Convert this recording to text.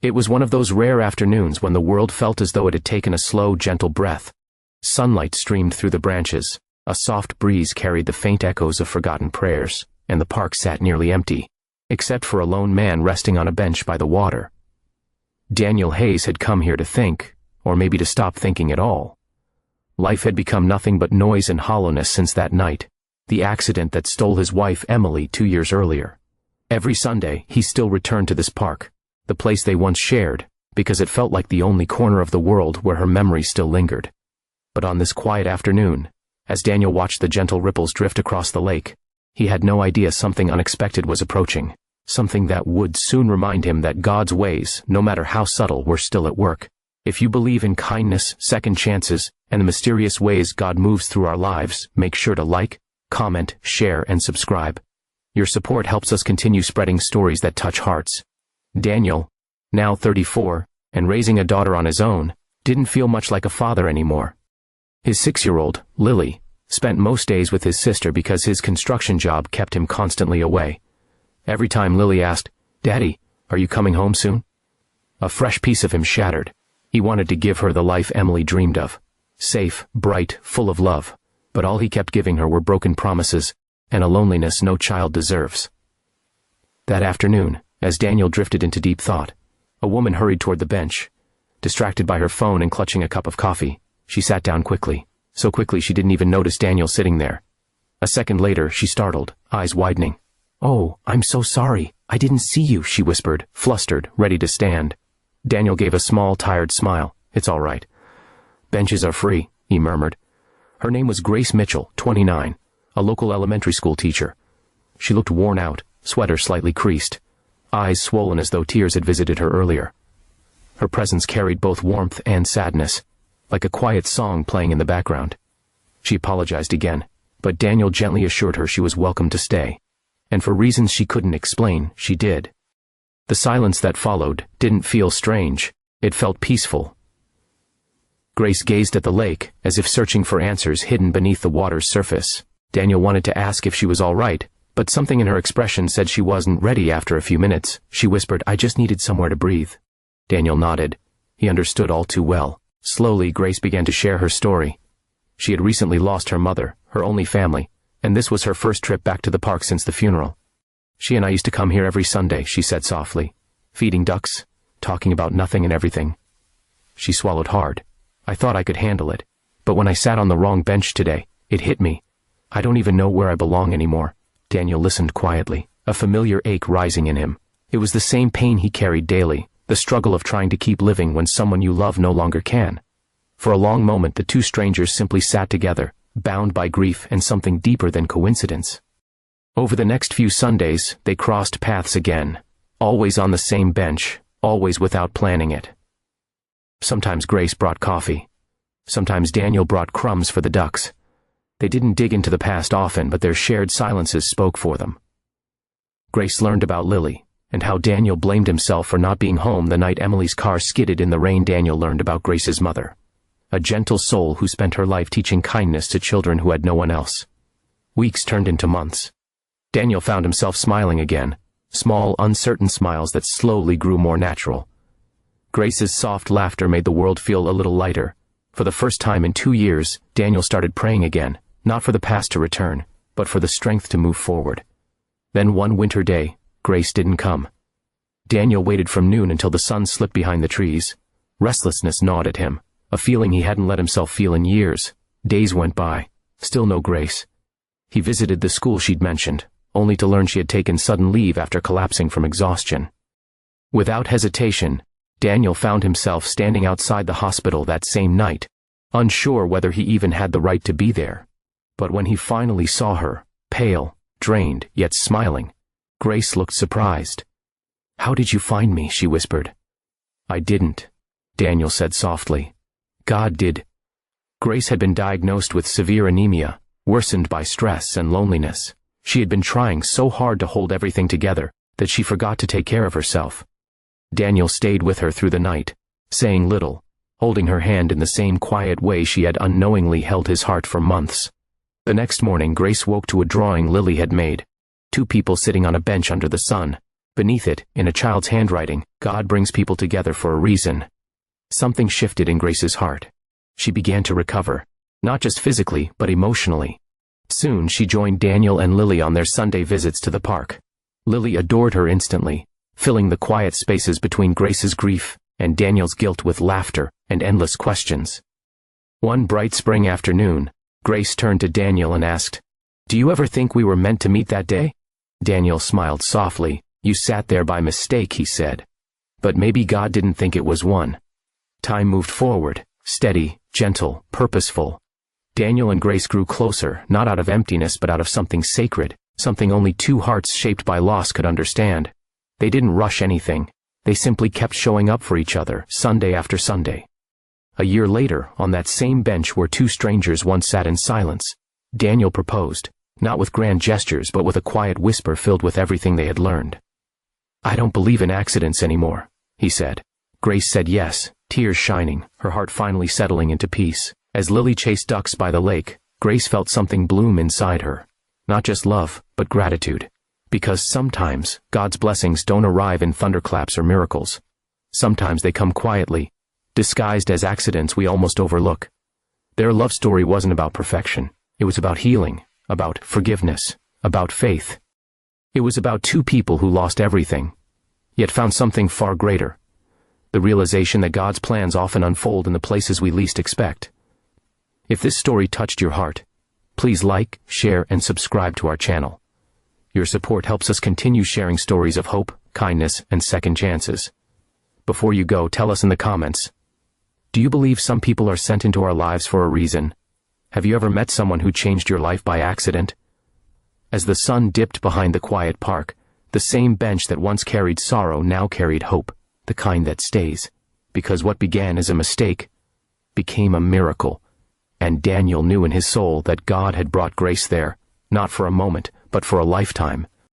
It was one of those rare afternoons when the world felt as though it had taken a slow, gentle breath. Sunlight streamed through the branches, a soft breeze carried the faint echoes of forgotten prayers, and the park sat nearly empty, except for a lone man resting on a bench by the water. Daniel Hayes had come here to think, or maybe to stop thinking at all. Life had become nothing but noise and hollowness since that night, the accident that stole his wife Emily 2 years earlier. Every Sunday, he still returned to this park, the place they once shared, because it felt like the only corner of the world where her memory still lingered. But on this quiet afternoon, as Daniel watched the gentle ripples drift across the lake, he had no idea something unexpected was approaching, something that would soon remind him that God's ways, no matter how subtle, were still at work. If you believe in kindness, second chances, and the mysterious ways God moves through our lives, make sure to like, comment, share, and subscribe. Your support helps us continue spreading stories that touch hearts. Daniel, now 34, and raising a daughter on his own, didn't feel much like a father anymore. His 6-year-old, Lily, spent most days with his sister because his construction job kept him constantly away. Every time Lily asked, "Daddy, are you coming home soon?" a fresh piece of him shattered. He wanted to give her the life Emily dreamed of. Safe, bright, full of love. But all he kept giving her were broken promises, and a loneliness no child deserves. That afternoon, as Daniel drifted into deep thought, a woman hurried toward the bench. Distracted by her phone and clutching a cup of coffee, she sat down quickly, so quickly she didn't even notice Daniel sitting there. A second later, she startled, eyes widening. "Oh, I'm so sorry. I didn't see you," she whispered, flustered, ready to stand. Daniel gave a small, tired smile. "It's all right. Benches are free," he murmured. Her name was Grace Mitchell, 29, a local elementary school teacher. She looked worn out, sweater slightly creased, eyes swollen as though tears had visited her earlier. Her presence carried both warmth and sadness, like a quiet song playing in the background. She apologized again, but Daniel gently assured her she was welcome to stay. And for reasons she couldn't explain, she did. The silence that followed didn't feel strange, it felt peaceful. Grace gazed at the lake, as if searching for answers hidden beneath the water's surface. Daniel wanted to ask if she was all right, but something in her expression said she wasn't ready. After a few minutes, she whispered, "I just needed somewhere to breathe." Daniel nodded. He understood all too well. Slowly, Grace began to share her story. She had recently lost her mother, her only family, and this was her first trip back to the park since the funeral. "She and I used to come here every Sunday," she said softly, "feeding ducks, talking about nothing and everything." She swallowed hard. "I thought I could handle it, but when I sat on the wrong bench today, it hit me. I don't even know where I belong anymore." Daniel listened quietly, a familiar ache rising in him. It was the same pain he carried daily, the struggle of trying to keep living when someone you love no longer can. For a long moment, the two strangers simply sat together, bound by grief and something deeper than coincidence. Over the next few Sundays, they crossed paths again, always on the same bench, always without planning it. Sometimes Grace brought coffee. Sometimes Daniel brought crumbs for the ducks. They didn't dig into the past often, but their shared silences spoke for them. Grace learned about Lily, and how Daniel blamed himself for not being home the night Emily's car skidded in the rain. Daniel learned about Grace's mother, a gentle soul who spent her life teaching kindness to children who had no one else. Weeks turned into months. Daniel found himself smiling again, small, uncertain smiles that slowly grew more natural. Grace's soft laughter made the world feel a little lighter. For the first time in 2 years, Daniel started praying again, not for the past to return, but for the strength to move forward. Then one winter day, Grace didn't come. Daniel waited from noon until the sun slipped behind the trees. Restlessness gnawed at him, a feeling he hadn't let himself feel in years. Days went by, still no Grace. He visited the school she'd mentioned, only to learn she had taken sudden leave after collapsing from exhaustion. Without hesitation, Daniel found himself standing outside the hospital that same night, unsure whether he even had the right to be there. But when he finally saw her, pale, drained, yet smiling, Grace looked surprised. "How did you find me?" she whispered. "I didn't," Daniel said softly. "God did." Grace had been diagnosed with severe anemia, worsened by stress and loneliness. She had been trying so hard to hold everything together that she forgot to take care of herself. Daniel stayed with her through the night, saying little, holding her hand in the same quiet way she had unknowingly held his heart for months. The next morning, Grace woke to a drawing Lily had made. 2 people sitting on a bench under the sun, Beneath it, in a child's handwriting, God brings people together for a reason. Something shifted in Grace's heart. She began to recover, not just physically, but emotionally. Soon she joined Daniel and Lily on their Sunday visits to the park. Lily adored her instantly, filling the quiet spaces between Grace's grief and Daniel's guilt with laughter and endless questions. One bright spring afternoon, Grace turned to Daniel and asked, "Do you ever think we were meant to meet that day?" Daniel smiled softly. "You sat there by mistake," he said. "But maybe God didn't think it was one." Time moved forward, steady, gentle, purposeful. Daniel and Grace grew closer, not out of emptiness but out of something sacred, something only two hearts shaped by loss could understand. They didn't rush anything. They simply kept showing up for each other, Sunday after Sunday. A year later, on that same bench where two strangers once sat in silence, Daniel proposed, not with grand gestures but with a quiet whisper filled with everything they had learned. "I don't believe in accidents anymore," he said. Grace said yes, tears shining, her heart finally settling into peace. As Lily chased ducks by the lake, Grace felt something bloom inside her. Not just love, but gratitude. Because sometimes, God's blessings don't arrive in thunderclaps or miracles. Sometimes they come quietly, disguised as accidents we almost overlook. Their love story wasn't about perfection. It was about healing, about forgiveness, about faith. It was about two people who lost everything, yet found something far greater. The realization that God's plans often unfold in the places we least expect. If this story touched your heart, please like, share, and subscribe to our channel. Your support helps us continue sharing stories of hope, kindness, and second chances. Before you go, tell us in the comments, do you believe some people are sent into our lives for a reason? Have you ever met someone who changed your life by accident? As the sun dipped behind the quiet park, the same bench that once carried sorrow now carried hope, the kind that stays. Because what began as a mistake became a miracle. And Daniel knew in his soul that God had brought Grace there, not for a moment, but for a lifetime.